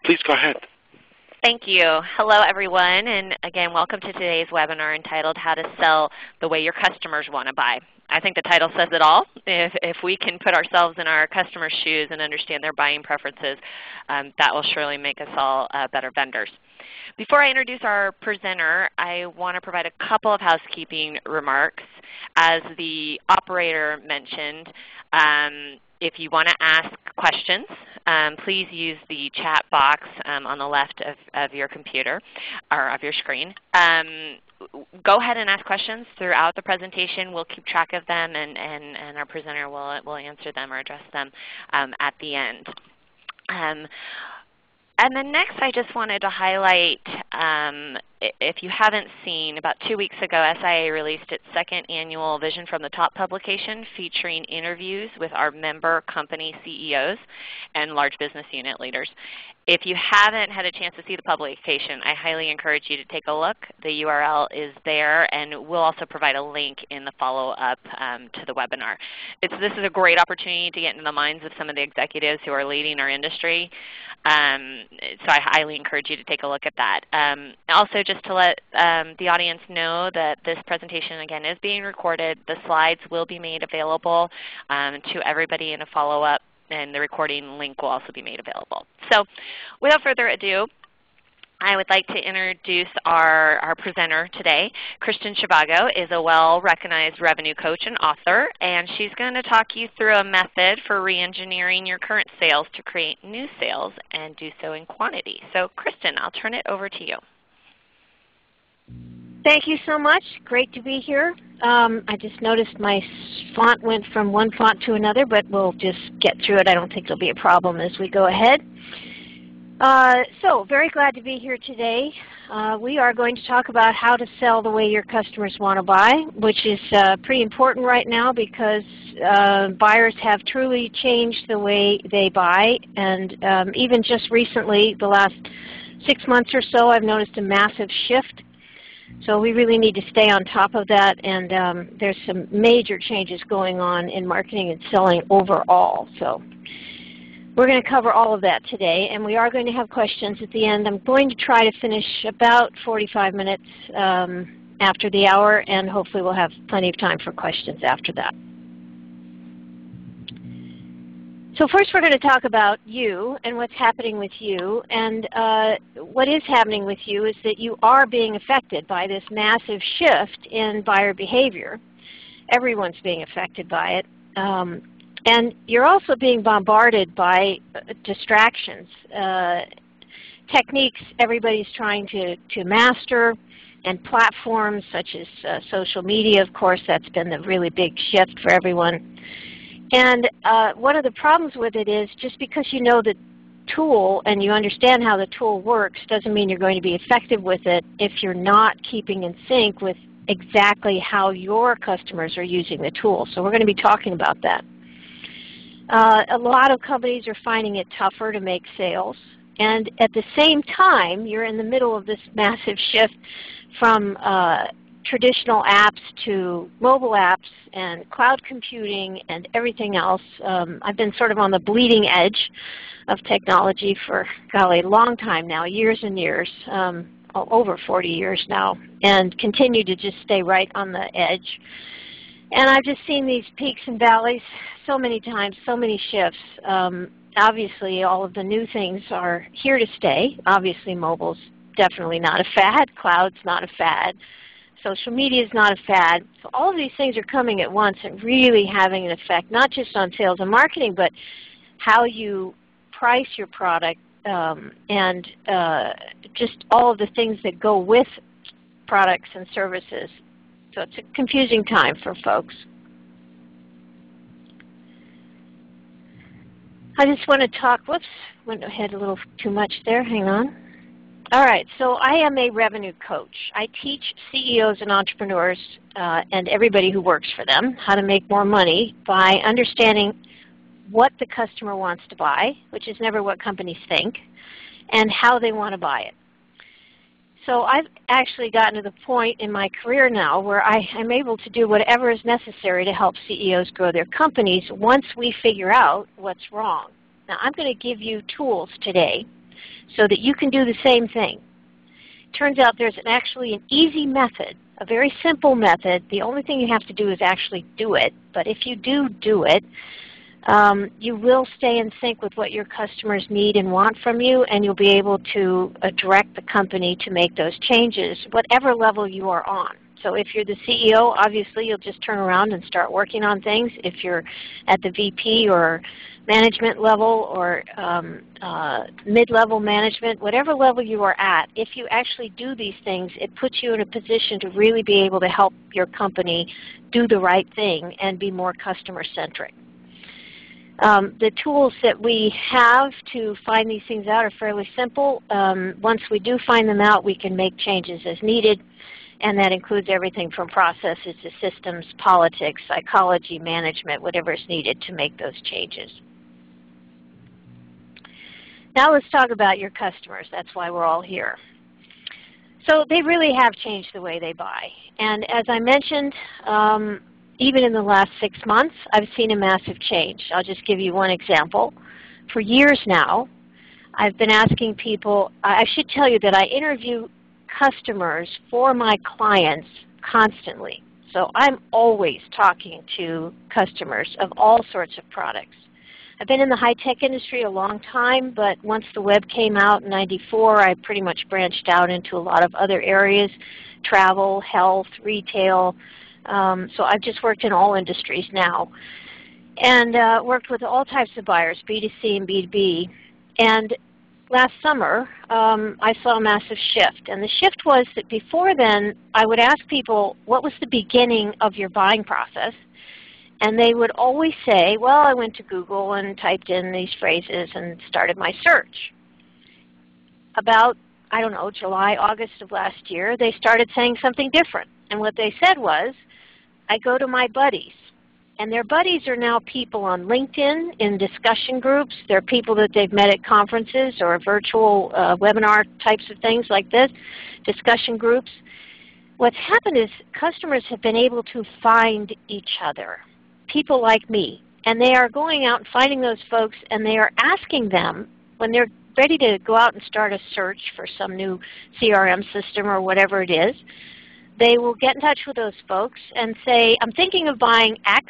Please go ahead. Thank you. Hello, everyone, and again, welcome to today's webinar entitled How to Sell the Way Your Customers Want to Buy. I think the title says it all. If we can put ourselves in our customers' shoes and understand their buying preferences, that will surely make us all better vendors. Before I introduce our presenter, I want to provide a couple of housekeeping remarks. As the operator mentioned, if you want to ask questions, please use the chat box on the left of your computer or of your screen. Go ahead and ask questions throughout the presentation. We'll keep track of them, and our presenter will answer them or address them at the end. And then next, I just wanted to highlight, if you haven't seen, about 2 weeks ago, SIA released its second annual Vision from the Top publication featuring interviews with our member company CEOs and large business unit leaders. If you haven't had a chance to see the publication, I highly encourage you to take a look. The URL is there, and we'll also provide a link in the follow-up to the webinar. This is a great opportunity to get into the minds of some of the executives who are leading our industry. So I highly encourage you to take a look at that. Also, just to let the audience know that this presentation, again, is being recorded. The slides will be made available to everybody in a follow-up, and the recording link will also be made available. So without further ado, I would like to introduce our presenter today. Kristen is a well-recognized revenue coach and author, and she's going to talk you through a method for re-engineering your current sales to create new sales and do so in quantity. So Kristen, I'll turn it over to you. Thank you so much. Great to be here. I just noticed my font went from one font to another, but we'll just get through it. I don't think there'll be a problem as we go ahead. So very glad to be here today. We are going to talk about how to sell the way your customers want to buy, which is pretty important right now because buyers have truly changed the way they buy. And even just recently, the last 6 months or so, I've noticed a massive shift. So we really need to stay on top of that, and there's some major changes going on in marketing and selling overall. So we're going to cover all of that today, and we are going to have questions at the end. I'm going to try to finish about 45 minutes after the hour, and hopefully we'll have plenty of time for questions after that. So first we're going to talk about you and what's happening with you. And what is happening with you is that you are being affected by this massive shift in buyer behavior. Everyone's being affected by it. And you're also being bombarded by distractions, techniques everybody's trying to master, and platforms such as social media. Of course, that's been the really big shift for everyone. And one of the problems with it is just because you know the tool and you understand how the tool works doesn't mean you're going to be effective with it if you're not keeping in sync with exactly how your customers are using the tool. So we're going to be talking about that. A lot of companies are finding it tougher to make sales. And at the same time, you're in the middle of this massive shift from traditional apps to mobile apps and cloud computing and everything else. I've been sort of on the bleeding edge of technology for, golly, a long time now, years and years, over 40 years now, and continue to just stay right on the edge. And I've just seen these peaks and valleys so many times, so many shifts. Obviously, all of the new things are here to stay. Obviously, mobile's definitely not a fad. Cloud's not a fad. Social media is not a fad. So all of these things are coming at once and really having an effect, not just on sales and marketing, but how you price your product and just all of the things that go with products and services. So it's a confusing time for folks. I just want to talk, whoops, went ahead a little too much there, hang on. All right, so I am a revenue coach. I teach CEOs and entrepreneurs and everybody who works for them how to make more money by understanding what the customer wants to buy, which is never what companies think, and how they want to buy it. So I've actually gotten to the point in my career now where I am able to do whatever is necessary to help CEOs grow their companies once we figure out what's wrong. Now I'm going to give you tools today so that you can do the same thing. Turns out there's actually an easy method, a very simple method. The only thing you have to do is actually do it. But if you do it, you will stay in sync with what your customers need and want from you, and you'll be able to direct the company to make those changes, whatever level you are on. So if you're the CEO, obviously you'll just turn around and start working on things. If you're at the VP or management level or mid-level management, whatever level you are at, if you actually do these things, it puts you in a position to really be able to help your company do the right thing and be more customer-centric. The tools that we have to find these things out are fairly simple. Once we do find them out, we can make changes as needed, and that includes everything from processes to systems, politics, psychology, management, whatever is needed to make those changes. Now let's talk about your customers. That's why we're all here. So they really have changed the way they buy. And as I mentioned, even in the last 6 months, I've seen a massive change. I'll just give you one example. For years now, I've been asking people, I should tell you that I interview customers for my clients constantly. So I'm always talking to customers of all sorts of products. I've been in the high-tech industry a long time, but once the web came out in '94, I pretty much branched out into a lot of other areas, travel, health, retail. So I've just worked in all industries now, and worked with all types of buyers, B2C and B2B. And last summer, I saw a massive shift. And the shift was that before then, I would ask people, what was the beginning of your buying process? And they would always say, well, I went to Google and typed in these phrases and started my search. About, I don't know, July, August of last year, they started saying something different. And what they said was, I go to my buddies. And their buddies are now people on LinkedIn in discussion groups. They're people that they've met at conferences or virtual webinar types of things like this, discussion groups. What's happened is customers have been able to find each other, people like me. And they are going out and finding those folks, and they are asking them, when they're ready to go out and start a search for some new CRM system or whatever it is, they will get in touch with those folks and say, I'm thinking of buying X.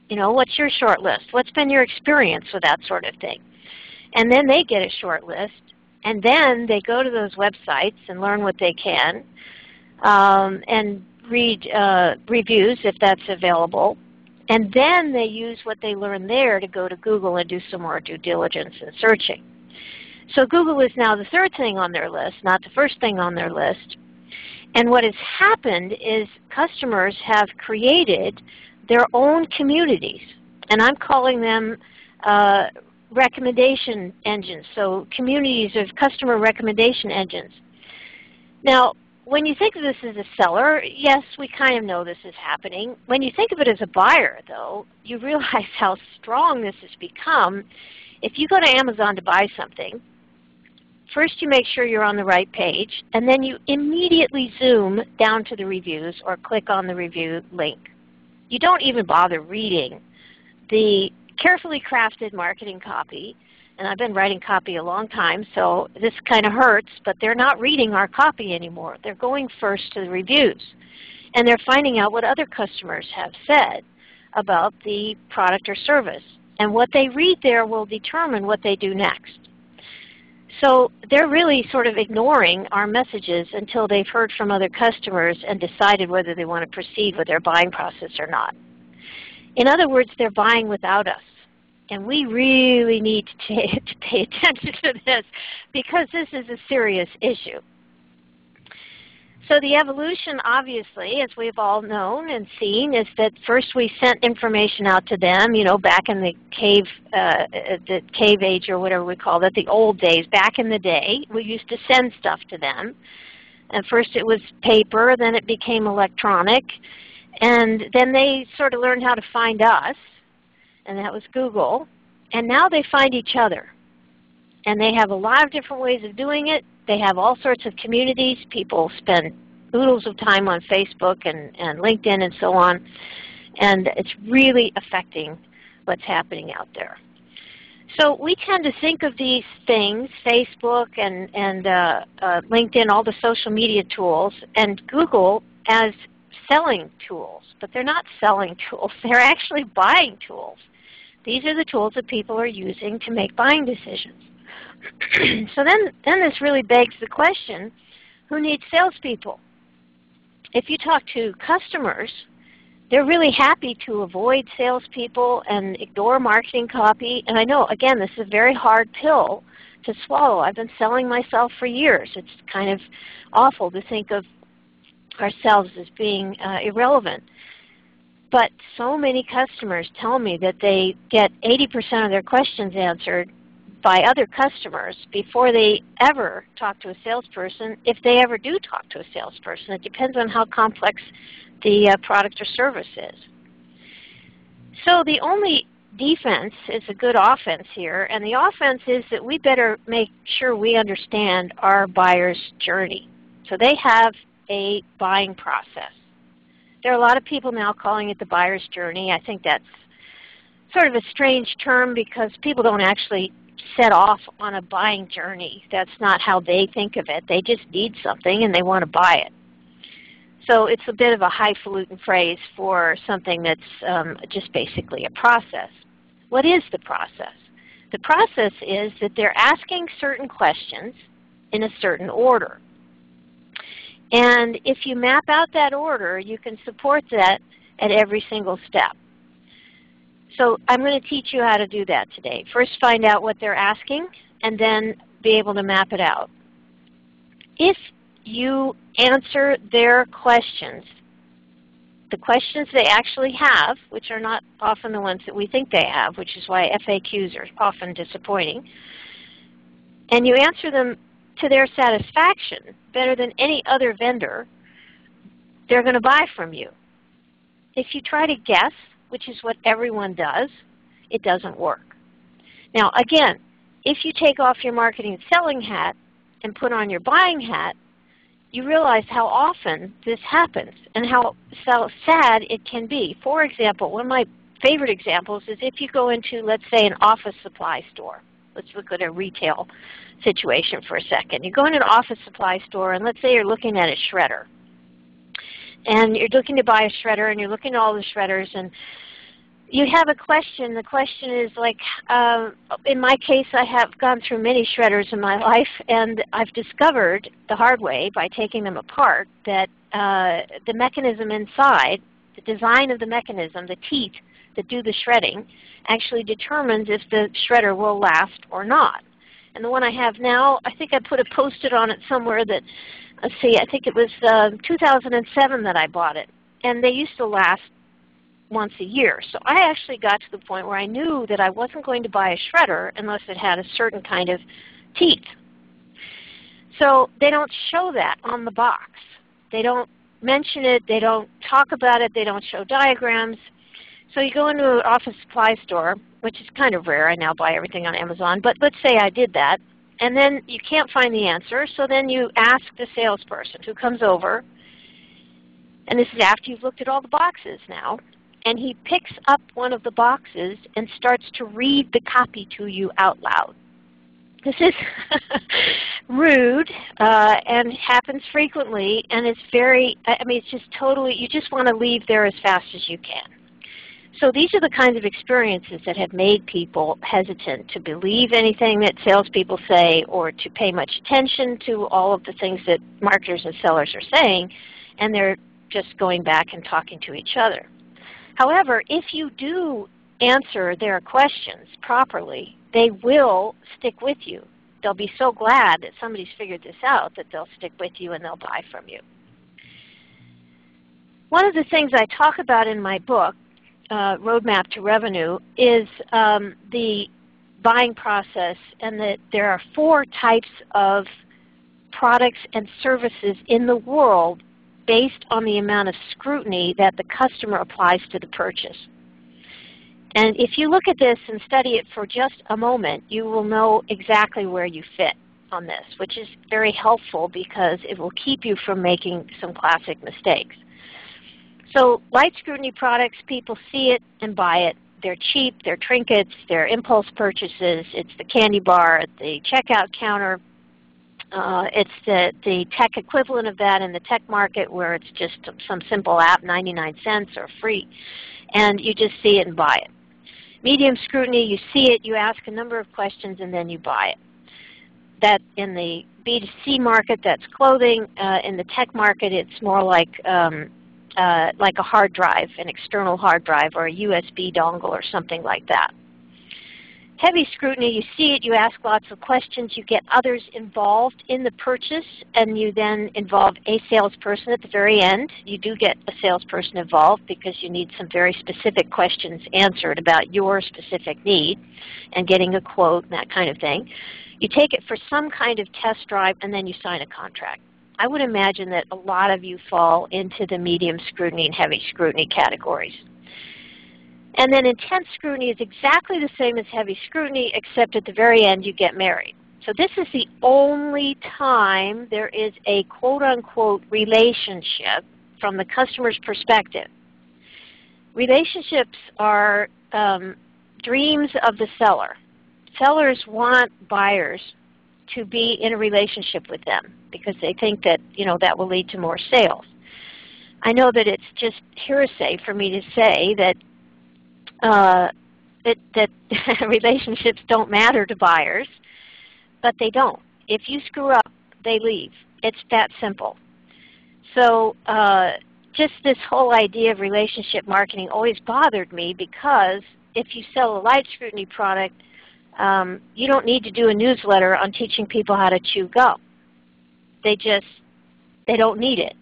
You know, what's your short list? What's been your experience with that sort of thing? And then they get a short list, and then they go to those websites and learn what they can, and read reviews if that's available. And then they use what they learn there to go to Google and do some more due diligence and searching. So Google is now the third thing on their list, not the first thing on their list. And what has happened is customers have created their own communities, and I'm calling them recommendation engines, so communities of customer recommendation engines. Now, when you think of this as a seller, yes, we kind of know this is happening. When you think of it as a buyer, though, you realize how strong this has become. If you go to Amazon to buy something, first you make sure you're on the right page, and then you immediately zoom down to the reviews or click on the review link. You don't even bother reading the carefully crafted marketing copy. And I've been writing copy a long time, so this kind of hurts, but they're not reading our copy anymore. They're going first to the reviews. And they're finding out what other customers have said about the product or service. And what they read there will determine what they do next. So they're really sort of ignoring our messages until they've heard from other customers and decided whether they want to proceed with their buying process or not. In other words, they're buying without us. And we really need to pay attention to this because this is a serious issue. So the evolution, obviously, as we've all known and seen, is that first we sent information out to them, you know, back in the cave age or whatever we call it, the old days. Back in the day, we used to send stuff to them. And first it was paper, then it became electronic, and then they sort of learned how to find us, and that was Google. And now they find each other. And they have a lot of different ways of doing it. They have all sorts of communities. People spend oodles of time on Facebook and LinkedIn and so on. And it's really affecting what's happening out there. So we tend to think of these things, Facebook and LinkedIn, all the social media tools, and Google as selling tools. But they're not selling tools. They're actually buying tools. These are the tools that people are using to make buying decisions. So then this really begs the question, who needs salespeople? If you talk to customers, they're really happy to avoid salespeople and ignore marketing copy. And I know, again, this is a very hard pill to swallow. I've been selling myself for years. It's kind of awful to think of ourselves as being irrelevant. But so many customers tell me that they get 80% of their questions answered by other customers before they ever talk to a salesperson, if they ever do talk to a salesperson. It depends on how complex the product or service is. So the only defense is a good offense here, and the offense is that we better make sure we understand our buyer's journey. So they have a buying process. There are a lot of people now calling it the buyer's journey. I think that's sort of a strange term because people don't actually set off on a buying journey. That's not how they think of it. They just need something and they want to buy it. So it's a bit of a highfalutin phrase for something that's just basically a process. What is the process? The process is that they're asking certain questions in a certain order. And if you map out that order, you can support that at every single step. So I'm going to teach you how to do that today. First, find out what they're asking, and then be able to map it out. If you answer their questions, the questions they actually have, which are not often the ones that we think they have, which is why FAQs are often disappointing, and you answer them to their satisfaction better than any other vendor, they're going to buy from you. If you try to guess, which is what everyone does, it doesn't work. Now again, if you take off your marketing and selling hat and put on your buying hat, you realize how often this happens and how sad it can be. For example, one of my favorite examples is if you go into, let's say, an office supply store. Let's look at a retail situation for a second. You go into an office supply store, and let's say you're looking at a shredder. And you're looking to buy a shredder, and you're looking at all the shredders, and you have a question. The question is like, in my case, I have gone through many shredders in my life, and I've discovered the hard way by taking them apart that the mechanism inside, the design of the mechanism, the teeth that do the shredding, actually determines if the shredder will last or not. And the one I have now, I think I put a Post-it on it somewhere that, let's see, I think it was 2007 that I bought it. And they used to last once a year. So I actually got to the point where I knew that I wasn't going to buy a shredder unless it had a certain kind of teeth. So they don't show that on the box. They don't mention it. They don't talk about it. They don't show diagrams. So you go into an office supply store, which is kind of rare. I now buy everything on Amazon. But let's say I did that. And then you can't find the answer. So then you ask the salesperson who comes over. And this is after you've looked at all the boxes now. And he picks up one of the boxes and starts to read the copy to you out loud. This is rude and happens frequently, and it's very, I mean, it's just totally, you just want to leave there as fast as you can. So these are the kinds of experiences that have made people hesitant to believe anything that salespeople say or to pay much attention to all of the things that marketers and sellers are saying, and they're just going back and talking to each other. However, if you do answer their questions properly, they will stick with you. They'll be so glad that somebody's figured this out that they'll stick with you and they'll buy from you. One of the things I talk about in my book, Roadmap to Revenue, is the buying process, and that there are 4 types of products and services in the world based on the amount of scrutiny that the customer applies to the purchase. And if you look at this and study it for just a moment, you will know exactly where you fit on this, which is very helpful because it will keep you from making some classic mistakes. So light scrutiny products, people see it and buy it. they're cheap, they're trinkets, they're impulse purchases, it's the candy bar at the checkout counter. It's the tech equivalent of that in the tech market where it's just some simple app, 99 cents or free, and you just see it and buy it. Medium scrutiny, you see it, you ask a number of questions, and then you buy it. That in the B2C market, that's clothing. In the tech market, it's more like a hard drive, an external hard drive, or a USB dongle or something like that. Heavy scrutiny, you see it, you ask lots of questions, you get others involved in the purchase, and you then involve a salesperson at the very end. You do get a salesperson involved because you need some very specific questions answered about your specific need and getting a quote and that kind of thing. You take it for some kind of test drive, and then you sign a contract. I would imagine that a lot of you fall into the medium scrutiny and heavy scrutiny categories. And then intense scrutiny is exactly the same as heavy scrutiny, except at the very end you get married. So this is the only time there is a quote-unquote relationship from the customer's perspective. Relationships are dreams of the seller. Sellers want buyers to be in a relationship with them because they think that, that will lead to more sales. I know that it's just hearsay for me to say that relationships don't matter to buyers, but they don't. If you screw up, they leave. It's that simple. So just this whole idea of relationship marketing always bothered me because if you sell a light scrutiny product, you don't need to do a newsletter on teaching people how to chew gum. They don't need it.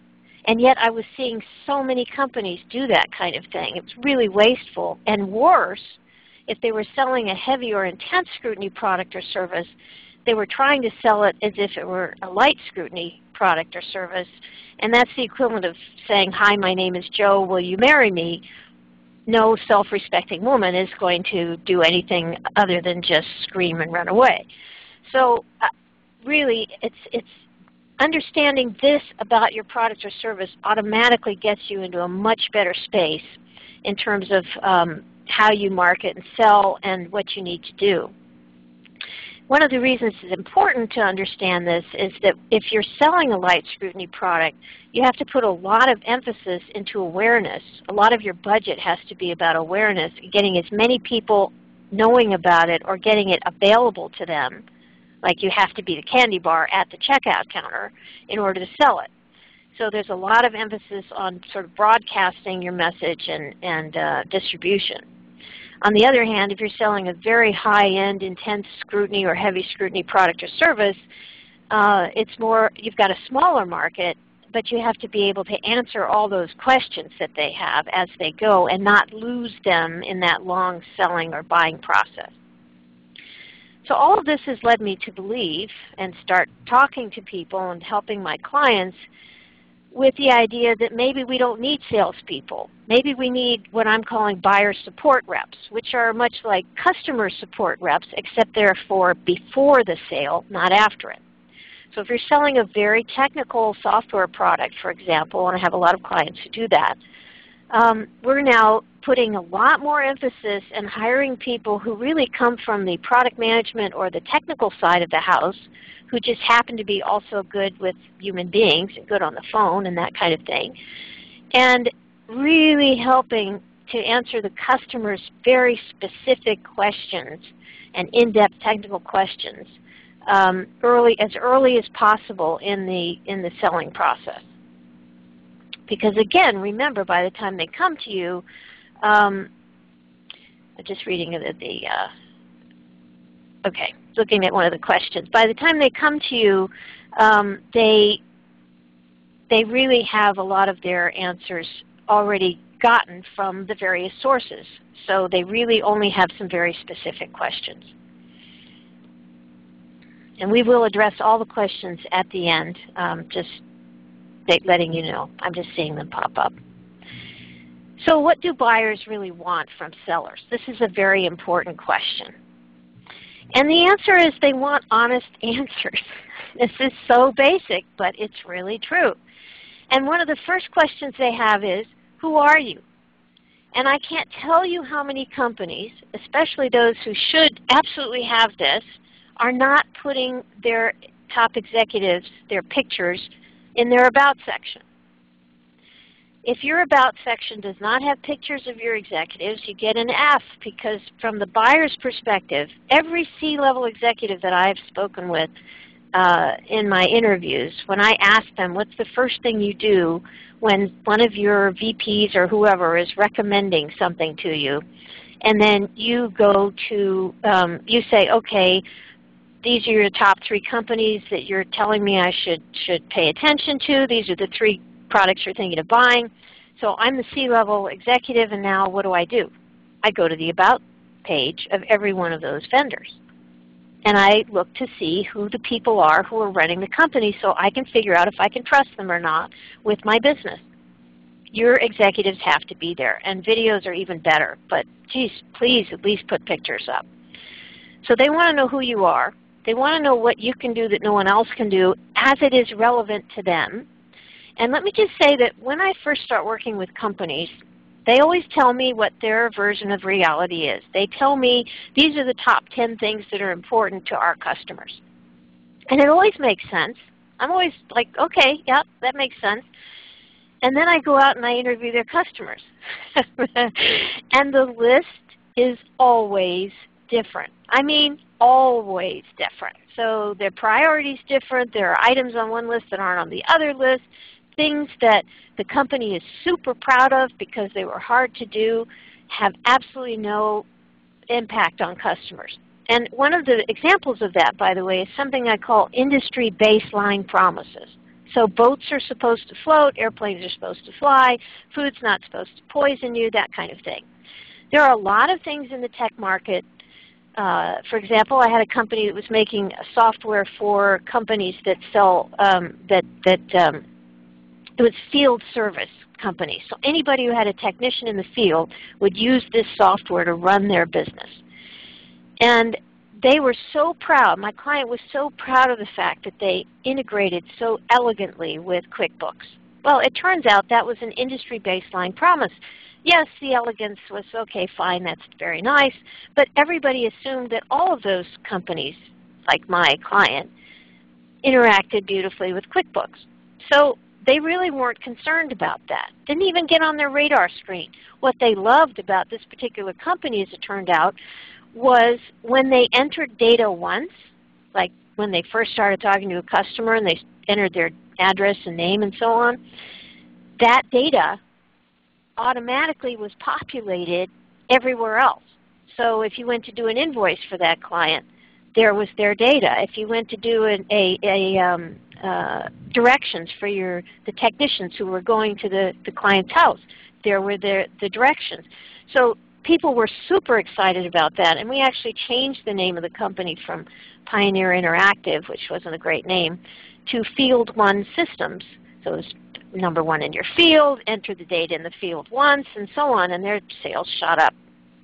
And yet I was seeing so many companies do that kind of thing. It was really wasteful. And worse, if they were selling a heavy or intense scrutiny product or service, they were trying to sell it as if it were a light scrutiny product or service. And that's the equivalent of saying, hi, my name is Joe, will you marry me? No self-respecting woman is going to do anything other than just scream and run away. So really, it's understanding this about your product or service automatically gets you into a much better space in terms of how you market and sell and what you need to do. One of the reasons it's important to understand this is that if you're selling a light scrutiny product, you have to put a lot of emphasis into awareness. A lot of your budget has to be about awareness, getting as many people knowing about it or getting it available to them. Like you have to be the candy bar at the checkout counter in order to sell it. So there's a lot of emphasis on sort of broadcasting your message and distribution. On the other hand, if you're selling a very high-end, intense scrutiny or heavy scrutiny product or service, it's more, you've got a smaller market, but you have to be able to answer all those questions that they have as they go and not lose them in that long selling or buying process. So all of this has led me to believe and start talking to people and helping my clients with the idea that maybe we don't need salespeople. Maybe we need what I'm calling buyer support reps, which are much like customer support reps, except they're for before the sale, not after it. So if you're selling a very technical software product, for example, and I have a lot of clients who do that, we're now putting a lot more emphasis and hiring people who really come from the product management or the technical side of the house, who just happen to be also good with human beings and good on the phone and that kind of thing, and really helping to answer the customer's very specific questions and in-depth technical questions as early as possible in the selling process. Because again, remember, by the time they come to you, I'm just reading looking at one of the questions. By the time they come to you, they really have a lot of their answers already gotten from the various sources. So they really only have some very specific questions. And we will address all the questions at the end, just letting you know. I'm just seeing them pop up. So what do buyers really want from sellers? This is a very important question. And the answer is they want honest answers. This is so basic, but it's really true. And one of the first questions they have is, who are you? And I can't tell you how many companies, especially those who should absolutely have this, are not putting their top executives, their pictures, in their About section. If your About section does not have pictures of your executives, you get an F, because from the buyer's perspective, every C-level executive that I've spoken with in my interviews, when I ask them, what's the first thing you do when one of your VPs or whoever is recommending something to you, and then you go to, you say, okay, these are your top 3 companies that you're telling me I should pay attention to. These are the 3 products you're thinking of buying. So I'm the C-level executive, and now what do? I go to the About page of every one of those vendors. And I look to see who the people are who are running the company so I can figure out if I can trust them or not with my business. Your executives have to be there, and videos are even better. But geez, please at least put pictures up. So they want to know who you are. They want to know what you can do that no one else can do as it is relevant to them. And let me just say that when I first start working with companies, they always tell me what their version of reality is. They tell me these are the top 10 things that are important to our customers. And it always makes sense. I'm always like, okay, yeah, that makes sense. And then I go out and I interview their customers. And the list is always different. I mean, always different. So their priorities different. There are items on one list that aren't on the other list. Things that the company is super proud of because they were hard to do have absolutely no impact on customers. And one of the examples of that, by the way, is something I call industry baseline promises. So boats are supposed to float, airplanes are supposed to fly, food's not supposed to poison you, that kind of thing. There are a lot of things in the tech market. For example, I had a company that was making software for companies that sell, it was field service companies. So anybody who had a technician in the field would use this software to run their business. And they were so proud, my client was so proud of the fact that they integrated so elegantly with QuickBooks. Well, it turns out that was an industry baseline promise. Yes, the elegance was, okay, fine, that's very nice, but everybody assumed that all of those companies, like my client, interacted beautifully with QuickBooks. So they really weren't concerned about that. Didn't even get on their radar screen. What they loved about this particular company, as it turned out, was when they entered data once, like when they first started talking to a customer and they entered their address and name and so on, that data automatically was populated everywhere else. So if you went to do an invoice for that client, there was their data. If you went to do directions for the technicians who were going to the client's house, there were the directions. So people were super excited about that, and we actually changed the name of the company from Pioneer Interactive, which wasn't a great name, to Field One Systems. So it was number 1 in your field, enter the data in the field once, and so on, and their sales shot up.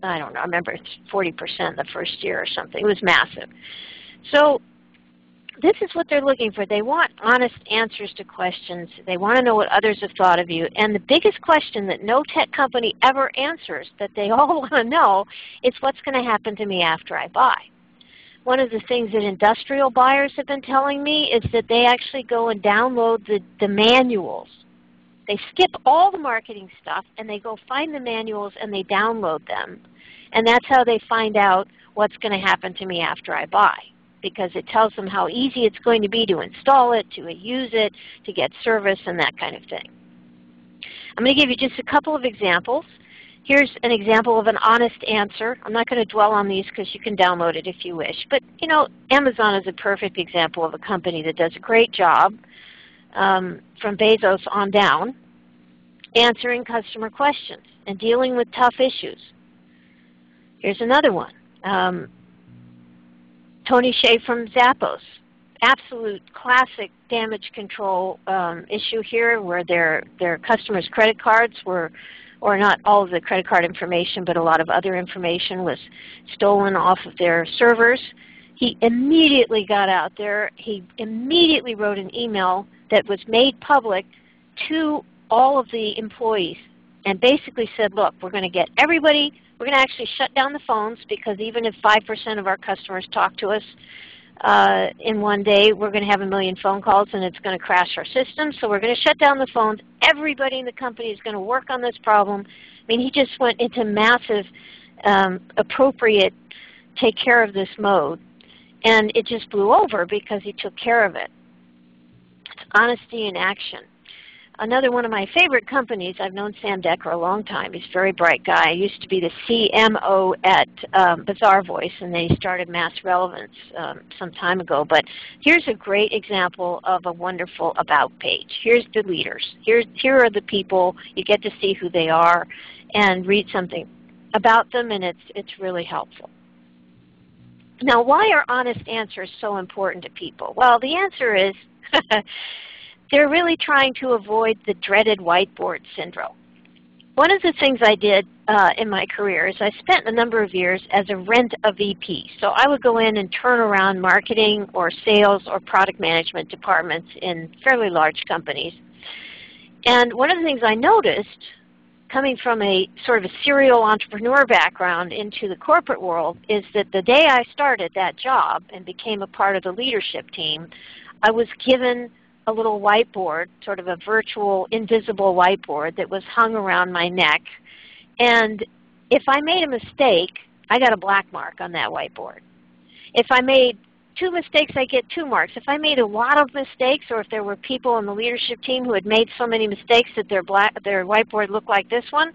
I don't know, I remember it's 40% the first year or something. It was massive. So this is what they're looking for. They want honest answers to questions. They want to know what others have thought of you. And the biggest question that no tech company ever answers that they all want to know is what's going to happen to me after I buy. One of the things that industrial buyers have been telling me is that they actually go and download the manuals. They skip all the marketing stuff and they go find the manuals and they download them. And that's how they find out what's going to happen to me after I buy, because it tells them how easy it's going to be to install it, to use it, to get service, and that kind of thing. I'm going to give you just a couple of examples. Here's an example of an honest answer. I'm not going to dwell on these because you can download it if you wish. But, you know, Amazon is a perfect example of a company that does a great job, from Bezos on down, answering customer questions and dealing with tough issues. Here's another one. Tony Shea from Zappos. Absolute classic damage control issue here, where their customers' credit cards were, or not all of the credit card information, but a lot of other information was stolen off of their servers. He immediately got out there. He immediately wrote an email that was made public to all of the employees and basically said, look, we're going to get everybody, we're going to actually shut down the phones, because even if 5% of our customers talk to us in one day, we're going to have 1 million phone calls and it's going to crash our system. So we're going to shut down the phones. Everybody in the company is going to work on this problem. I mean, he just went into massive, appropriate, take care of this mode. And it just blew over because he took care of it. It's honesty in action. Another one of my favorite companies, I've known Sam Decker a long time. He's a very bright guy. He used to be the CMO at Bazaarvoice, and then he started Mass Relevance some time ago. But here's a great example of a wonderful About page. Here's the leaders. Here are the people. You get to see who they are and read something about them, and it's really helpful. Now, why are honest answers so important to people? Well, the answer is they're really trying to avoid the dreaded whiteboard syndrome. One of the things I did in my career is I spent a number of years as a rent-a-VP. So I would go in and turn around marketing or sales or product management departments in fairly large companies. And one of the things I noticed, coming from a sort of a serial entrepreneur background into the corporate world, is that the day I started that job and became a part of the leadership team, I was given a little whiteboard, sort of a virtual, invisible whiteboard that was hung around my neck. And if I made a mistake, I got a black mark on that whiteboard. If I made 2 mistakes, I get 2 marks. If I made a lot of mistakes, or if there were people on the leadership team who had made so many mistakes that their whiteboard looked like this one,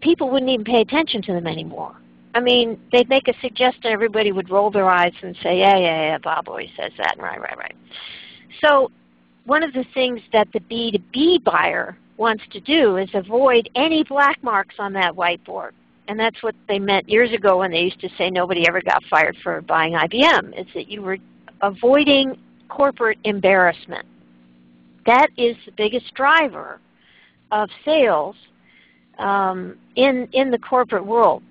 people wouldn't even pay attention to them anymore. I mean, they'd make a suggestion, everybody would roll their eyes and say, yeah, Bob always says that, right. So one of the things that the B2B buyer wants to do is avoid any black marks on that whiteboard. And that's what they meant years ago when they used to say nobody ever got fired for buying IBM, is that you were avoiding corporate embarrassment. That is the biggest driver of sales in the corporate world.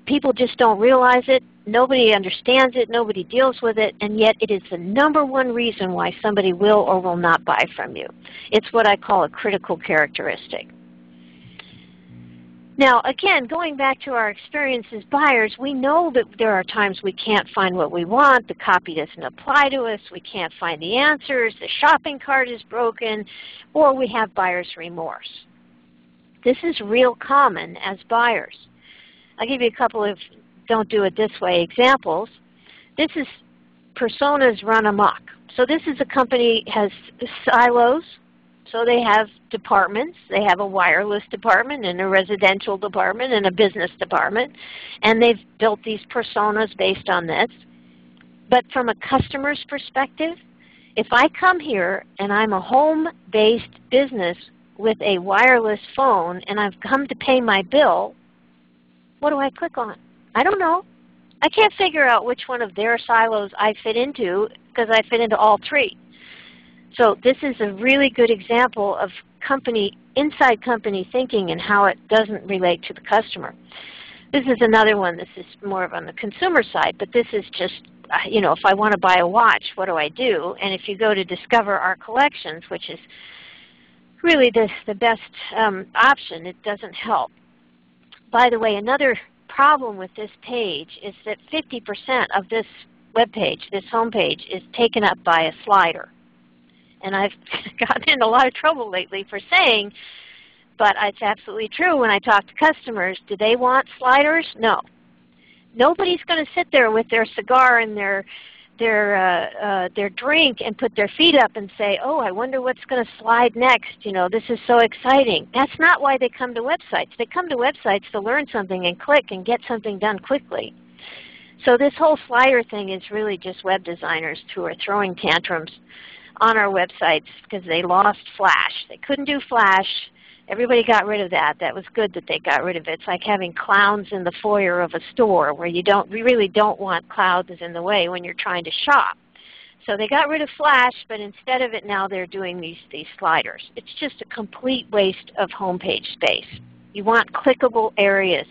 People just don't realize it. Nobody understands it. Nobody deals with it. And yet it is the #1 reason why somebody will or will not buy from you. It's what I call a critical characteristic. Now, again, going back to our experience as buyers, we know that there are times we can't find what we want. The copy doesn't apply to us. We can't find the answers. The shopping cart is broken. Or we have buyer's remorse. This is real common as buyers. I'll give you a couple of don't do it this way examples. This is personas run amok. So this is a company has silos. So they have departments. They have a wireless department and a residential department and a business department. And they've built these personas based on this. But from a customer's perspective, if I come here and I'm a home-based business with a wireless phone and I've come to pay my bill, what do I click on? I don't know. I can't figure out which one of their silos I fit into because I fit into all 3. So this is a really good example of inside company thinking and how it doesn't relate to the customer. This is another one. This is more on the consumer side, but this is just, if I want to buy a watch, what do I do? And if you go to discover our collections, which is really the best option, it doesn't help. By the way, another problem with this page is that 50% of this web page, this home page, is taken up by a slider. And I've gotten in a lot of trouble lately for saying, but it's absolutely true when I talk to customers. Do they want sliders? No. Nobody's going to sit there with their cigar and their drink and put their feet up and say, oh, I wonder what's going to slide next. This is so exciting. That's not why they come to websites. They come to websites to learn something and click and get something done quickly. So this whole slider thing is really just web designers who are throwing tantrums on our websites because they lost Flash. They couldn't do Flash. Everybody got rid of that. That was good that they got rid of it. It's like having clowns in the foyer of a store where we really don't want clouds in the way when you're trying to shop. So they got rid of Flash, but instead of it now they're doing these sliders. It's just a complete waste of homepage space. You want clickable areas.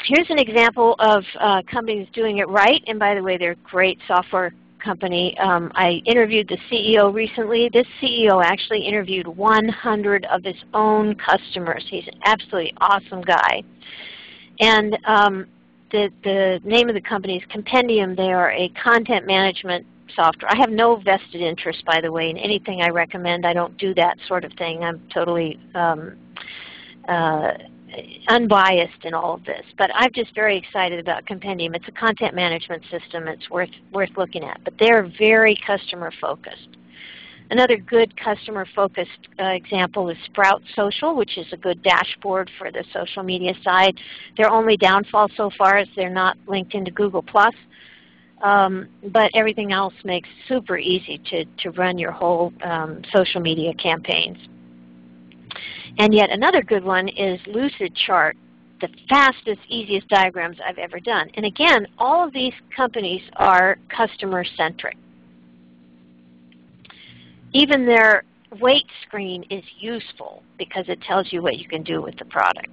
Here's an example of companies doing it right. And by the way, they're great software company. I interviewed the CEO recently. This CEO actually interviewed 100 of his own customers. He's an absolutely awesome guy. And the name of the company is Compendium. They are a content management software. I have no vested interest, by the way, in anything I recommend. I don't do that sort of thing. I'm totally unbiased in all of this. But I'm just very excited about Compendium. It's a content management system. It's worth looking at. But they're very customer focused. Another good customer-focused example is Sprout Social, which is a good dashboard for the social media side. Their only downfall so far is they're not linked into Google+, but everything else makes it super easy to run your whole social media campaigns. And yet another good one is Lucidchart, the fastest, easiest diagrams I've ever done. And again, all of these companies are customer-centric. Even their Weightscreen is useful because it tells you what you can do with the product.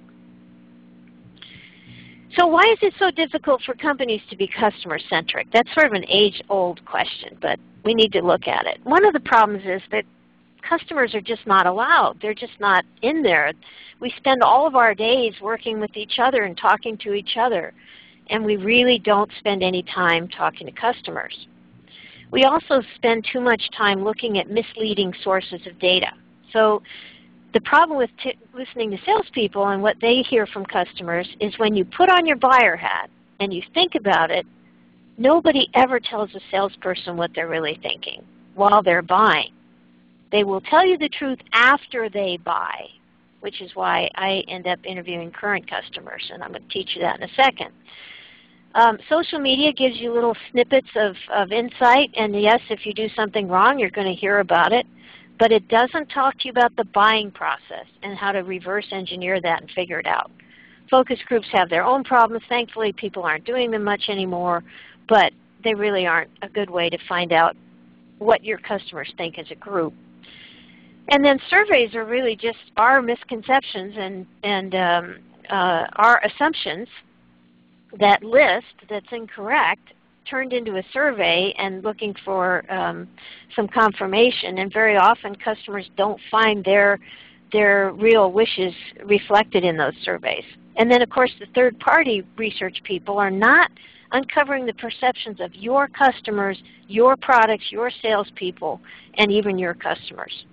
So why is it so difficult for companies to be customer-centric? That's sort of an age-old question, but we need to look at it. One of the problems is that customers are just not allowed. They're just not in there. We spend all of our days working with each other and talking to each other, and we really don't spend any time talking to customers. We also spend too much time looking at misleading sources of data. So the problem with listening to salespeople and what they hear from customers is when you put on your buyer hat and you think about it, nobody ever tells a salesperson what they're really thinking while they're buying. They will tell you the truth after they buy, which is why I end up interviewing current customers, and I'm going to teach you that in a second. Social media gives you little snippets of insight, and yes, if you do something wrong, you're going to hear about it, but it doesn't talk to you about the buying process and how to reverse engineer that and figure it out. Focus groups have their own problems. Thankfully, people aren't doing them much anymore, but they really aren't a good way to find out what your customers think as a group. And then surveys are really just our misconceptions and our assumptions. That list that's incorrect turned into a survey and looking for some confirmation, and very often customers don't find their real wishes reflected in those surveys. And then of course the third-party research people are not uncovering the perceptions of your customers, your products, your salespeople, and even your customers.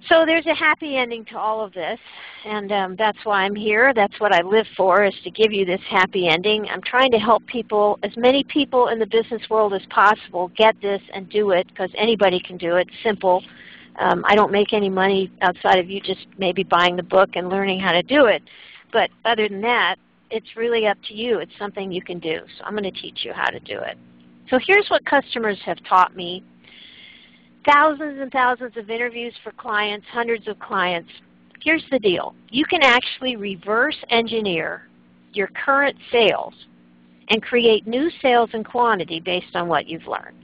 So there's a happy ending to all of this, and that's why I'm here. That's what I live for, is to give you this happy ending. I'm trying to help people, as many people in the business world as possible, get this and do it, because anybody can do it. Simple. I don't make any money outside of you just maybe buying the book and learning how to do it. But other than that, it's really up to you. It's something you can do. So I'm going to teach you how to do it. So here's what customers have taught me. Thousands and thousands of interviews for clients, hundreds of clients. Here's the deal. You can actually reverse engineer your current sales and create new sales and quantity based on what you've learned.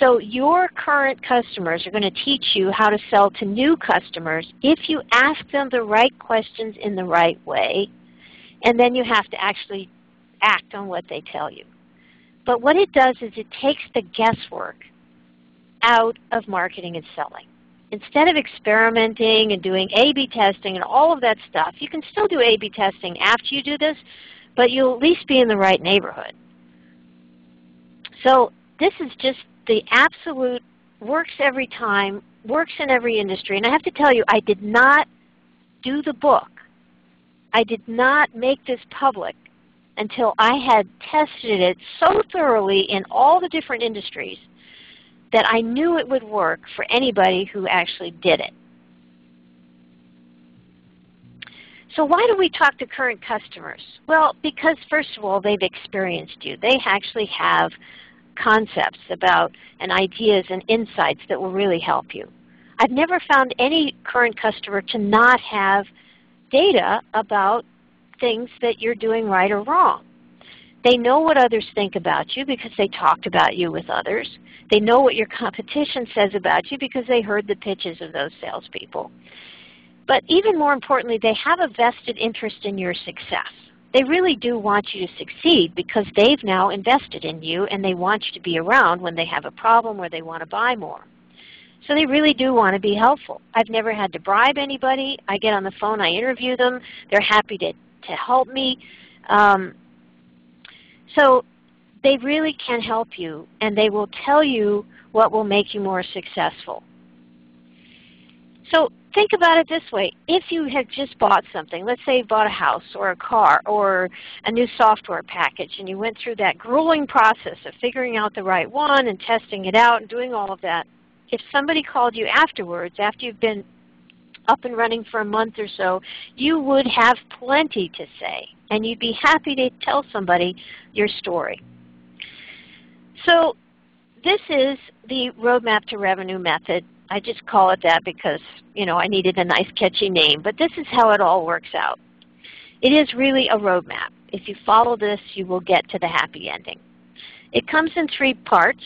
So your current customers are going to teach you how to sell to new customers if you ask them the right questions in the right way, and then you have to actually act on what they tell you. But what it does is it takes the guesswork out of marketing and selling. Instead of experimenting and doing A/B testing and all of that stuff, you can still do A/B testing after you do this, but you'll at least be in the right neighborhood. So this is just the absolute, works every time, works in every industry. And I have to tell you, I did not do the book. I did not make this public until I had tested it so thoroughly in all the different industries that I knew it would work for anybody who actually did it. So why do we talk to current customers? Well, because first of all, they've experienced you. They actually have concepts about and ideas and insights that will really help you. I've never found any current customer to not have data about things that you're doing right or wrong. They know what others think about you because they talked about you with others. They know what your competition says about you because they heard the pitches of those salespeople. But even more importantly, they have a vested interest in your success. They really do want you to succeed because they've now invested in you and they want you to be around when they have a problem or they want to buy more. So they really do want to be helpful. I've never had to bribe anybody. I get on the phone, I interview them. They're happy to help me. So they really can help you, and they will tell you what will make you more successful. So think about it this way. If you had just bought something, let's say you bought a house or a car or a new software package, and you went through that grueling process of figuring out the right one and testing it out and doing all of that, if somebody called you afterwards, after you've been up and running for a month or so, you would have plenty to say, and you'd be happy to tell somebody your story. So this is the Roadmap to Revenue method. I just call it that because, you know, I needed a nice catchy name, but this is how it all works out. It is really a roadmap. If you follow this, you will get to the happy ending. It comes in 3 parts.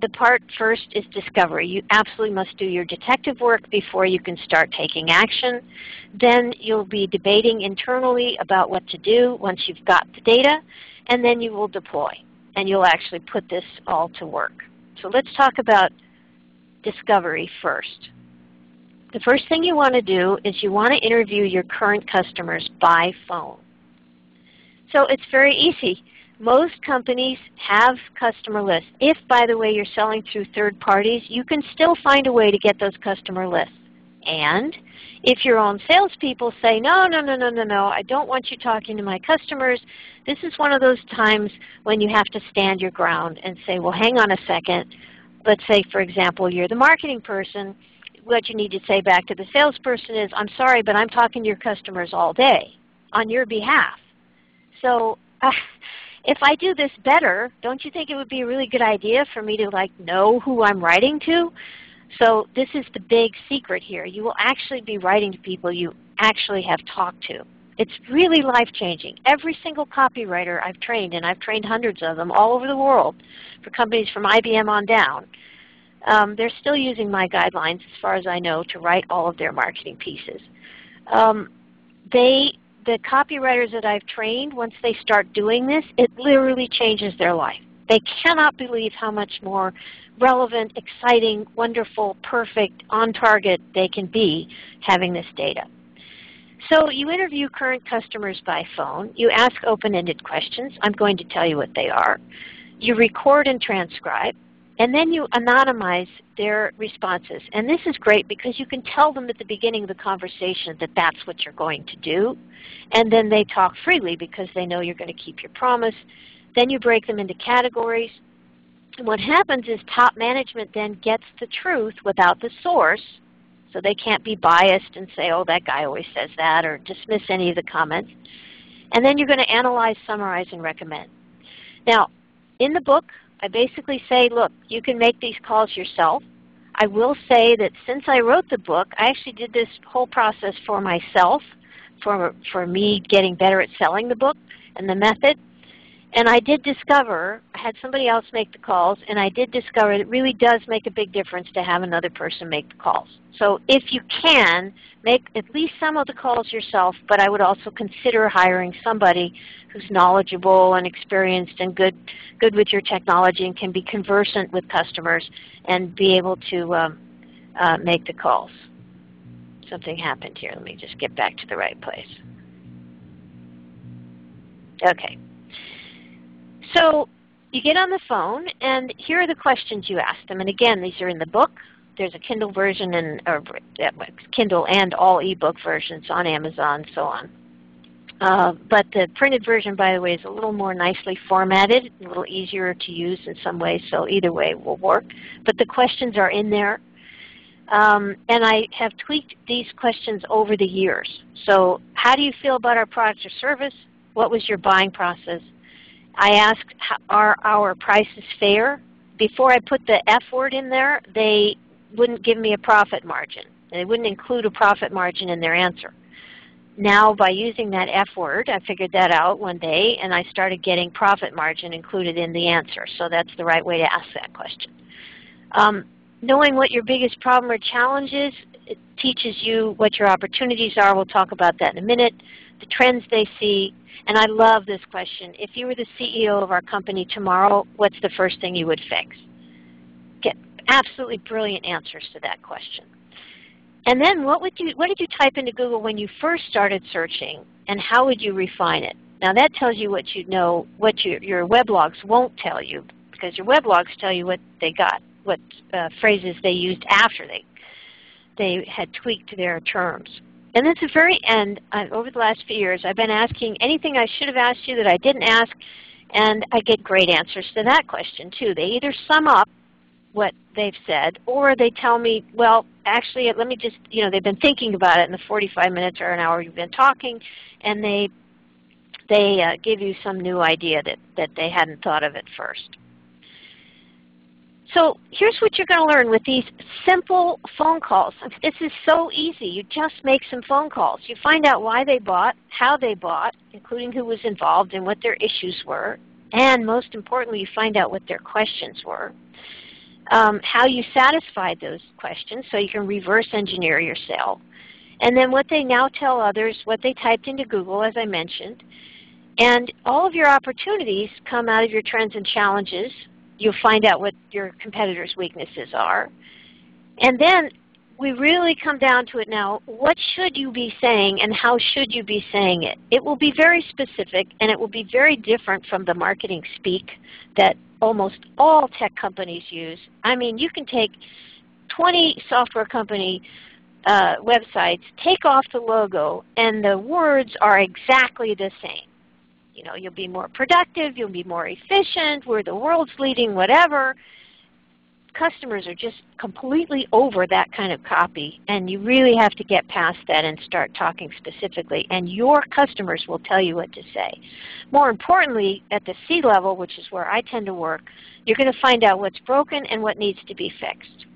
The part first is discovery. You absolutely must do your detective work before you can start taking action. Then you'll be debating internally about what to do once you've got the data, and then you will deploy, and you'll actually put this all to work. So let's talk about discovery first. The first thing you want to do is you want to interview your current customers by phone. So it's very easy. Most companies have customer lists. If, by the way, you're selling through third parties, you can still find a way to get those customer lists. And if your own salespeople say, no, I don't want you talking to my customers, this is one of those times when you have to stand your ground and say, well, hang on a second. Let's say, for example, you're the marketing person. What you need to say back to the salesperson is, I'm sorry, but I'm talking to your customers all day on your behalf. So if I do this better, don't you think it would be a really good idea for me to know who I'm writing to? So this is the big secret here. You will actually be writing to people you actually have talked to. It's really life-changing. Every single copywriter I've trained, and I've trained hundreds of them all over the world for companies from IBM on down, they're still using my guidelines, as far as I know, to write all of their marketing pieces. The copywriters that I've trained, once they start doing this, it literally changes their life. They cannot believe how much more relevant, exciting, wonderful, perfect, on target they can be having this data. So you interview current customers by phone. You ask open-ended questions. I'm going to tell you what they are. You record and transcribe. And then you anonymize their responses. And this is great because you can tell them at the beginning of the conversation that that's what you're going to do. And then they talk freely because they know you're going to keep your promise. Then you break them into categories. And what happens is top management then gets the truth without the source. So they can't be biased and say, oh, that guy always says that, or dismiss any of the comments. And then you're going to analyze, summarize, and recommend. Now, in the book, I basically say, look, you can make these calls yourself. I will say that since I wrote the book, I actually did this whole process for myself, for me getting better at selling the book and the method. And I did discover, I had somebody else make the calls, and I did discover it really does make a big difference to have another person make the calls. So if you can, make at least some of the calls yourself, but I would also consider hiring somebody who's knowledgeable and experienced and good with your technology and can be conversant with customers and be able to make the calls. Something happened here. Let me just get back to the right place. Okay. So you get on the phone, and here are the questions you ask them. And again, these are in the book. There's a Kindle version and Kindle and all ebook versions on Amazon, so on. But the printed version, by the way, is a little more nicely formatted, a little easier to use in some ways. So either way will work. But the questions are in there. And I have tweaked these questions over the years. So how do you feel about our product or service? What was your buying process? I asked, are our prices fair? Before I put the F word in there, they wouldn't give me a profit margin. They wouldn't include a profit margin in their answer. Now, by using that F word, I figured that out one day, and I started getting profit margin included in the answer. So that's the right way to ask that question. Knowing what your biggest problem or challenge is, it teaches you what your opportunities are. We'll talk about that in a minute. The trends they see. And I love this question. If you were the CEO of our company tomorrow, what's the first thing you would fix? Get absolutely brilliant answers to that question. And then what did you type into Google when you first started searching, and how would you refine it? Now that tells you what you know, what your weblogs won't tell you, because your weblogs tell you what they got, what phrases they used after they had tweaked their terms. And at the very end, over the last few years, I've been asking anything I should have asked you that I didn't ask, and I get great answers to that question too. They either sum up what they've said, or they tell me, well, actually, let me just, they've been thinking about it in the 45 minutes or an hour you've been talking, and they give you some new idea that they hadn't thought of at first. So here's what you're going to learn with these simple phone calls. This is so easy. You just make some phone calls. You find out why they bought, how they bought, including who was involved and what their issues were, and most importantly, you find out what their questions were, how you satisfied those questions so you can reverse engineer your sale, and then what they now tell others, what they typed into Google, as I mentioned. And all of your opportunities come out of your trends and challenges. You'll find out what your competitors' weaknesses are. And then we really come down to it now. What should you be saying and how should you be saying it? It will be very specific, and it will be very different from the marketing speak that almost all tech companies use. I mean, you can take 20 software company websites, take off the logo, and the words are exactly the same. You'll be more productive, you'll be more efficient, we're the world's leading whatever. Customers are just completely over that kind of copy, and you really have to get past that and start talking specifically, and your customers will tell you what to say. More importantly, at the C level, which is where I tend to work, you're going to find out what's broken and what needs to be fixed.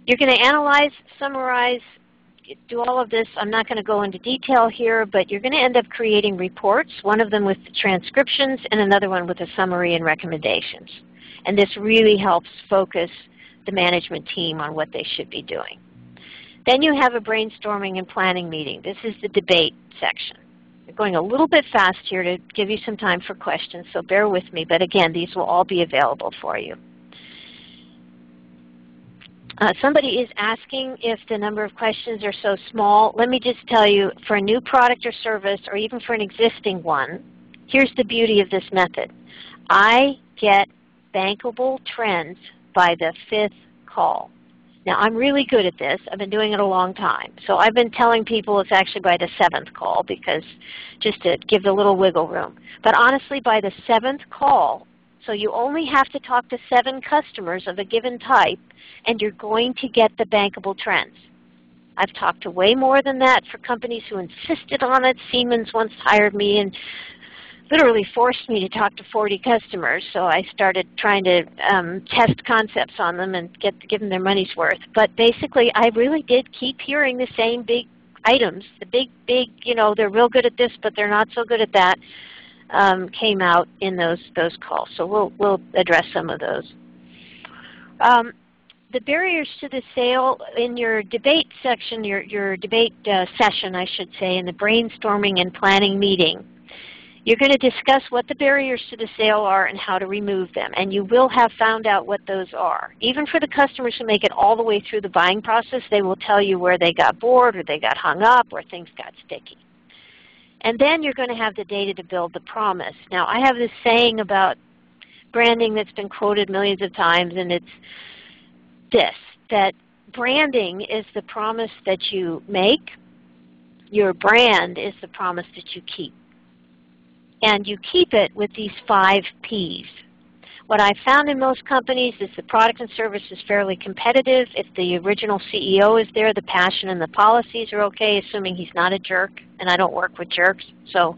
You're going to analyze, summarize, do all of this. I'm not going to go into detail here, but you're going to end up creating reports, one of them with the transcriptions and another one with a summary and recommendations. And this really helps focus the management team on what they should be doing. Then you have a brainstorming and planning meeting. This is the debate section. I'm going a little bit fast here to give you some time for questions, so bear with me. But again, these will all be available for you. Somebody is asking if the number of questions are so small. Let me just tell you, for a new product or service, or even for an existing one, here's the beauty of this method. I get bankable trends by the 5th call. Now, I'm really good at this. I've been doing it a long time. So I've been telling people it's actually by the 7th call, because just to give a little wiggle room. But honestly, by the 7th call, so you only have to talk to 7 customers of a given type, and you're going to get the bankable trends. I've talked to way more than that for companies who insisted on it. Siemens once hired me and literally forced me to talk to 40 customers, so I started trying to test concepts on them and give them their money's worth. But basically, I really did keep hearing the same big items. The big, they're real good at this, but they're not so good at that, came out in those calls. So we'll address some of those. The barriers to the sale in your debate section, your debate session, I should say, in the brainstorming and planning meeting, you're going to discuss what the barriers to the sale are and how to remove them. And you will have found out what those are. Even for the customers who make it all the way through the buying process, they will tell you where they got bored or they got hung up or things got sticky. And then you're going to have the data to build the promise. Now, I have this saying about branding that's been quoted millions of times, and it's this, that branding is the promise that you make. Your brand is the promise that you keep. And you keep it with these 5 Ps. What I found in most companies is the product and service is fairly competitive. If the original CEO is there, the passion and the policies are okay, assuming he's not a jerk, and I don't work with jerks, so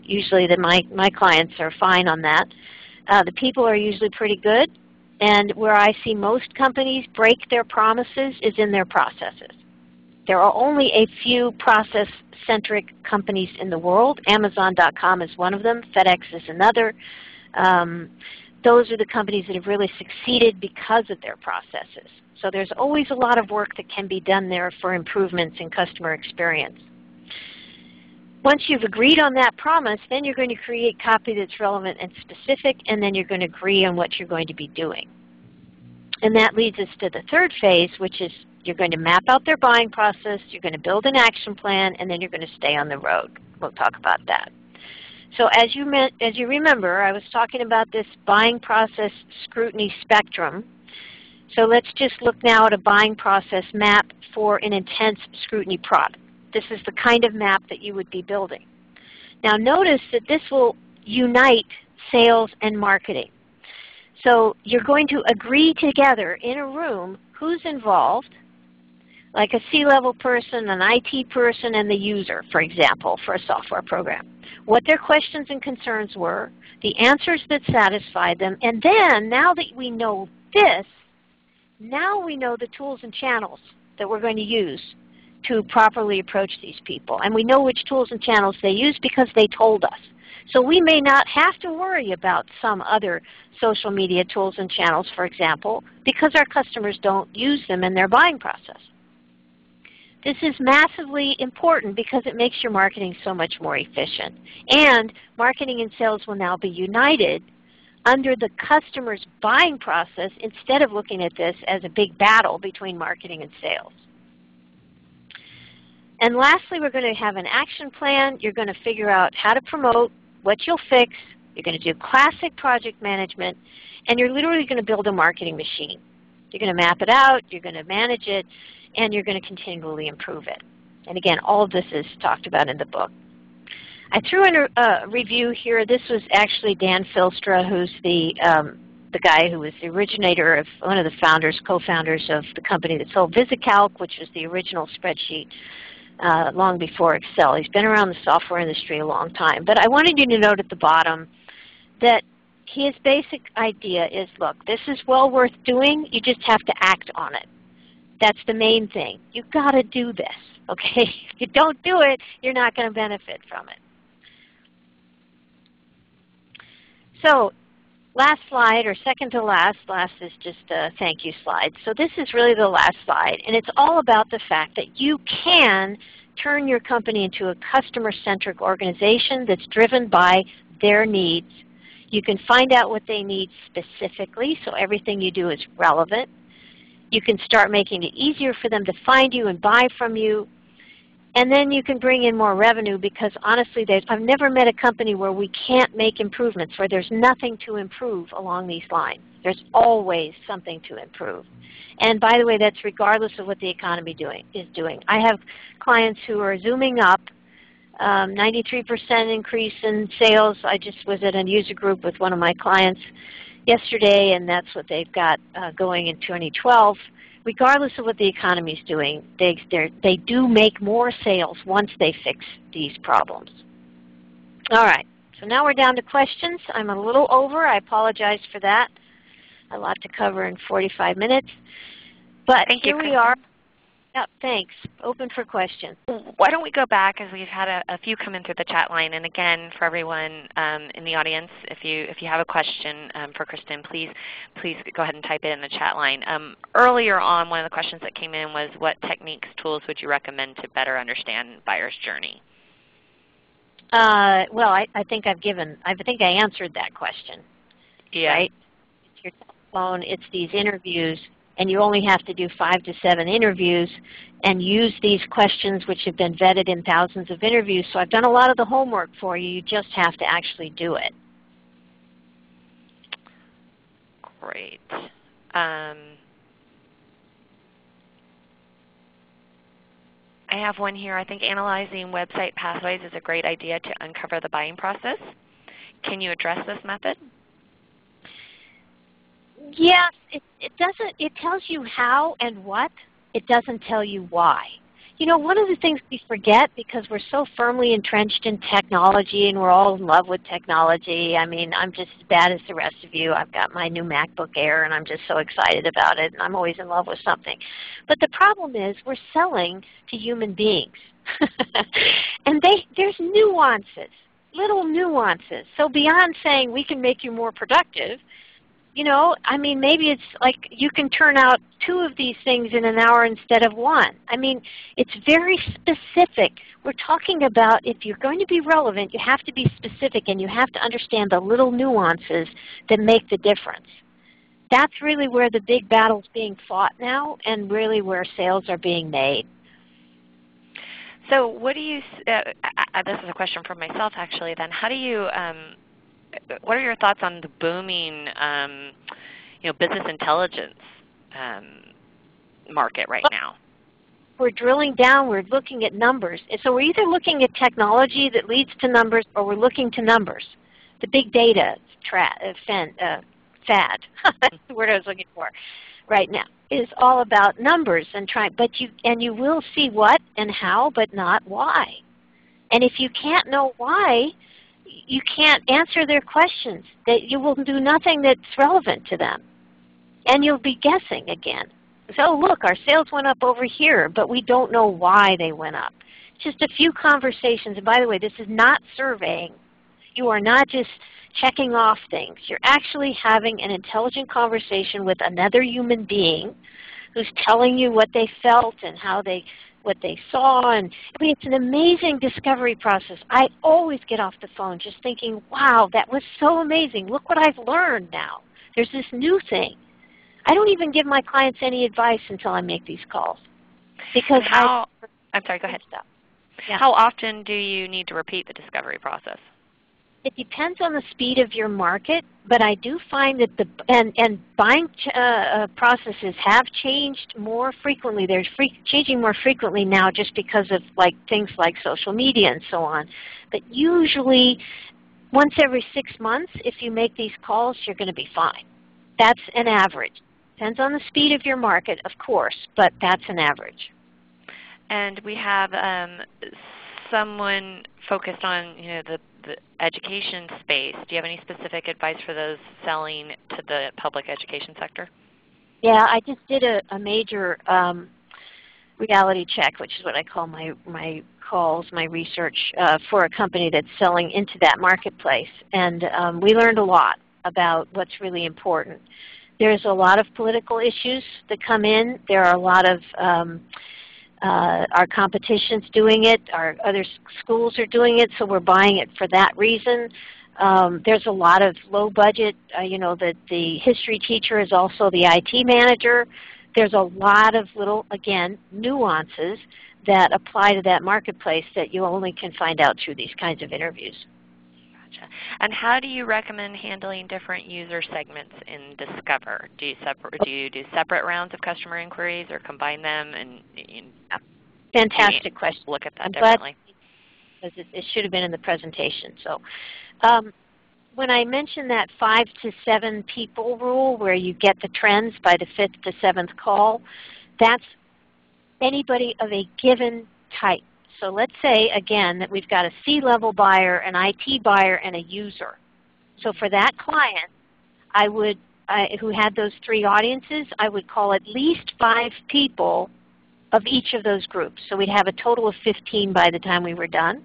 usually my clients are fine on that. The people are usually pretty good, and where I see most companies break their promises is in their processes. There are only a few process-centric companies in the world. Amazon.com is one of them. FedEx is another. Those are the companies that have really succeeded because of their processes. So there's always a lot of work that can be done there for improvements in customer experience. Once you've agreed on that promise, then you're going to create copy that's relevant and specific, and then you're going to agree on what you're going to be doing. And that leads us to the third phase, which is you're going to map out their buying process, you're going to build an action plan, and then you're going to stay on the road. We'll talk about that. So as you remember, I was talking about this buying process scrutiny spectrum. So let's just look now at a buying process map for an intense scrutiny product. This is the kind of map that you would be building. Now notice that this will unite sales and marketing. So you're going to agree together in a room who's involved, like a C-level person, an IT person, and the user, for example, for a software program. What their questions and concerns were, the answers that satisfied them, and then now that we know this, now we know the tools and channels that we're going to use to properly approach these people. And we know which tools and channels they use because they told us. So we may not have to worry about some other social media tools and channels, for example, because our customers don't use them in their buying process. This is massively important because it makes your marketing so much more efficient. And marketing and sales will now be united under the customer's buying process instead of looking at this as a big battle between marketing and sales. And lastly, we're going to have an action plan. You're going to figure out how to promote, what you'll fix. You're going to do classic project management, and you're literally going to build a marketing machine. You're going to map it out, you're going to manage it, and you're going to continually improve it. And again, all of this is talked about in the book. I threw in a review here. This was actually Dan Filstra, who's the guy who was the originator of, one of the founders, co-founders of the company that sold VisiCalc, which was the original spreadsheet long before Excel. He's been around the software industry a long time. But I wanted you to note at the bottom that his basic idea is, look, this is well worth doing. You just have to act on it. That's the main thing. You've got to do this, okay? If you don't do it, you're not going to benefit from it. So last slide, or second to last is just a thank you slide. So this is really the last slide, and it's all about the fact that you can turn your company into a customer-centric organization that's driven by their needs. You can find out what they need specifically, so everything you do is relevant. You can start making it easier for them to find you and buy from you. And then you can bring in more revenue because honestly, I've never met a company where we can't make improvements, where there's nothing to improve along these lines. There's always something to improve. And by the way, that's regardless of what the economy is doing. I have clients who are zooming up, 93% increase in sales. I just was at a user group with one of my clients yesterday, and that's what they've got going in 2012. Regardless of what the economy is doing, they do make more sales once they fix these problems. All right, so now we're down to questions. I'm a little over. I apologize for that. A lot to cover in 45 minutes. But here we are. Yep, thanks. Open for questions. Why don't we go back, as we've had a few come in through the chat line. And again, for everyone in the audience, if you have a question for Kristen, please go ahead and type it in the chat line. Earlier on, one of the questions that came in was, what techniques, tools would you recommend to better understand buyer's journey? Well, I think I answered that question. Yeah. Right? It's your telephone. It's these interviews. And you only have to do 5 to 7 interviews and use these questions which have been vetted in thousands of interviews. So I've done a lot of the homework for you. You just have to actually do it. Great. I have one here. I think analyzing website pathways is a great idea to uncover the buying process. Can you address this method? Yes, it tells you how and what. It doesn't tell you why. You know, one of the things we forget, because we're so firmly entrenched in technology and we're all in love with technology. I mean, I'm just as bad as the rest of you. I've got my new MacBook Air and I'm just so excited about it, and I'm always in love with something. But the problem is we're selling to human beings. And there's nuances, little nuances. So beyond saying we can make you more productive, You know, I mean, maybe it's like you can turn out 2 of these things in an hour instead of 1. I mean, it's very specific. We're talking about if you're going to be relevant, you have to be specific and you have to understand the little nuances that make the difference. That's really where the big battle's being fought now and really where sales are being made. So what do you, this is a question for myself actually then, how do you, what are your thoughts on the booming business intelligence market right now? We're drilling down, we're looking at numbers. And so we're either looking at technology that leads to numbers or we're looking to numbers. The big data fad, that's the word I was looking for right now, is all about numbers and you will see what and how, but not why. And if you can't know why, you can't answer their questions. That you will do nothing that's relevant to them. And you'll be guessing again. So look, our sales went up over here, but we don't know why they went up. Just a few conversations. And by the way, this is not surveying. You are not just checking off things. You're actually having an intelligent conversation with another human being who's telling you what they felt and what they saw. And I mean, it's an amazing discovery process. I always get off the phone just thinking, wow, that was so amazing. Look what I've learned now. There's this new thing. I don't even give my clients any advice until I make these calls. Because I'm sorry, go ahead. Yeah. How often do you need to repeat the discovery process? It depends on the speed of your market, but I do find that buying processes have changed more frequently. They're changing more frequently now just because of things like social media and so on. But usually, once every 6 months, if you make these calls, you're going to be fine. That's an average. Depends on the speed of your market, of course, but that's an average. And we have someone focused on the education space. Do you have any specific advice for those selling to the public education sector? Yeah, I just did a major reality check, which is what I call my calls, my research for a company that's selling into that marketplace. And we learned a lot about what's really important. There's a lot of political issues that come in. There are a lot of our competition's doing it. Our other schools are doing it, so we're buying it for that reason. There's a lot of low budget. The history teacher is also the IT manager. There's a lot of little, again, nuances that apply to that marketplace that you only can find out through these kinds of interviews. Gotcha. And how do you recommend handling different user segments in Discover? Do you do separate rounds of customer inquiries or combine them? Fantastic question. Look at that differently. Because it should have been in the presentation. So when I mentioned that 5 to 7 people rule where you get the trends by the 5th to 7th call, that's anybody of a given type. So let's say, again, that we've got a C-level buyer, an IT buyer, and a user. So for that client, who had those 3 audiences, I would call at least 5 people of each of those groups. So we'd have a total of 15 by the time we were done.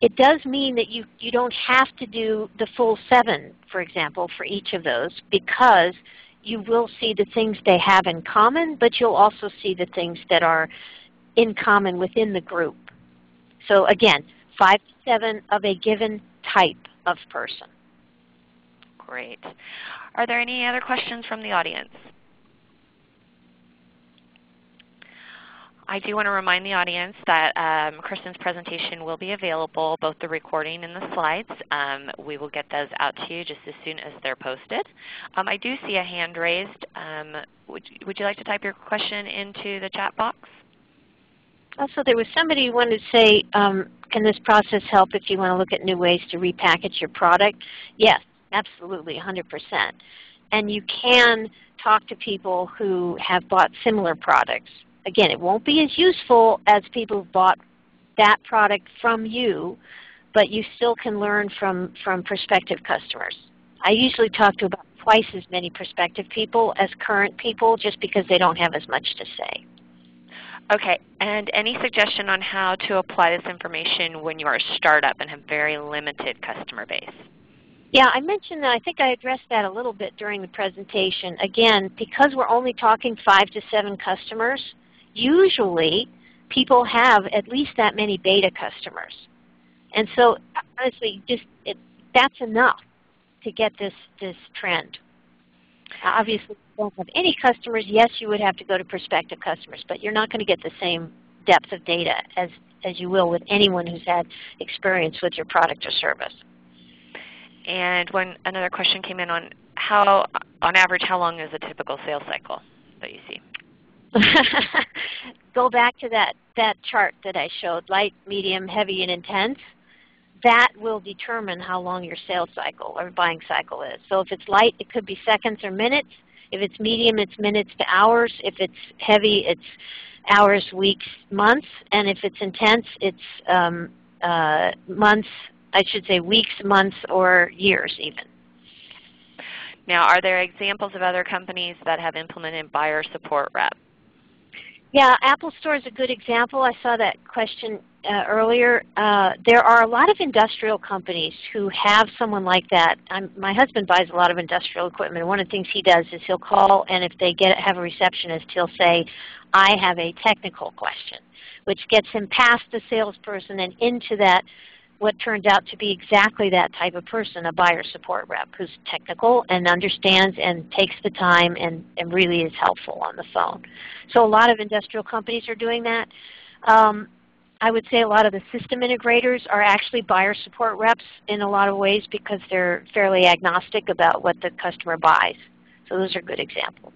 It does mean that you don't have to do the full 7, for example, for each of those, because you will see the things they have in common, but you'll also see the things that are in common within the group. So again, 5 to 7 of a given type of person. Great. Are there any other questions from the audience? I do want to remind the audience that Kristen's presentation will be available, both the recording and the slides. We will get those out to you just as soon as they're posted. I do see a hand raised. Would you like to type your question into the chat box? Also, there was somebody who wanted to say, can this process help if you want to look at new ways to repackage your product? Yes, absolutely, 100%. And you can talk to people who have bought similar products. Again, it won't be as useful as people who've bought that product from you, but you still can learn from prospective customers. I usually talk to about twice as many prospective people as current people just because they don't have as much to say. Okay, and any suggestion on how to apply this information when you are a startup and have very limited customer base? Yeah, I mentioned that. I think I addressed that a little bit during the presentation. Again, because we're only talking 5 to 7 customers, usually people have at least that many beta customers. And so honestly, that's enough to get this trend. Obviously, if you don't have any customers, yes, you would have to go to prospective customers, but you're not going to get the same depth of data as you will with anyone who's had experience with your product or service. And another question came in on on average, how long is a typical sales cycle that you see? Go back to that chart that I showed, light, medium, heavy, and intense. That will determine how long your sales cycle or buying cycle is. So if it's light, it could be seconds or minutes. If it's medium, it's minutes to hours. If it's heavy, it's hours, weeks, months. And if it's intense, it's months, I should say weeks, months, or years even. Now, are there examples of other companies that have implemented buyer support rep? Yeah, Apple Store is a good example. I saw that question earlier. There are a lot of industrial companies who have someone like that. My husband buys a lot of industrial equipment. One of the things he does is he'll call, and if they have a receptionist, he'll say, I have a technical question, which gets him past the salesperson and into that, what turned out to be exactly that type of person, a buyer support rep who's technical and understands and takes the time and really is helpful on the phone. So a lot of industrial companies are doing that. I would say a lot of the system integrators are actually buyer support reps in a lot of ways because they're fairly agnostic about what the customer buys. So those are good examples.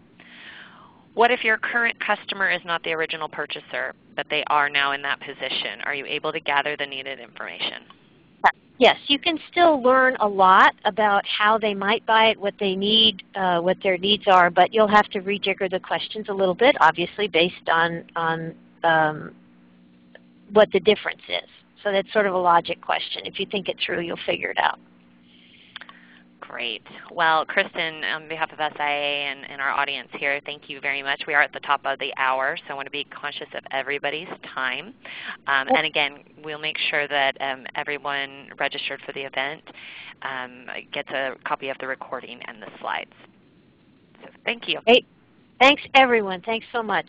What if your current customer is not the original purchaser, but they are now in that position? Are you able to gather the needed information? Yes, you can still learn a lot about how they might buy it, what they need, what their needs are, but you'll have to rejigger the questions a little bit, obviously, based on what the difference is. So that's sort of a logic question. If you think it through, you'll figure it out. Great. Well, Kristen, on behalf of SIA and our audience here, thank you very much. We are at the top of the hour, so I want to be conscious of everybody's time. And again, we'll make sure that everyone registered for the event gets a copy of the recording and the slides. So thank you. Great. Thanks, everyone. Thanks so much.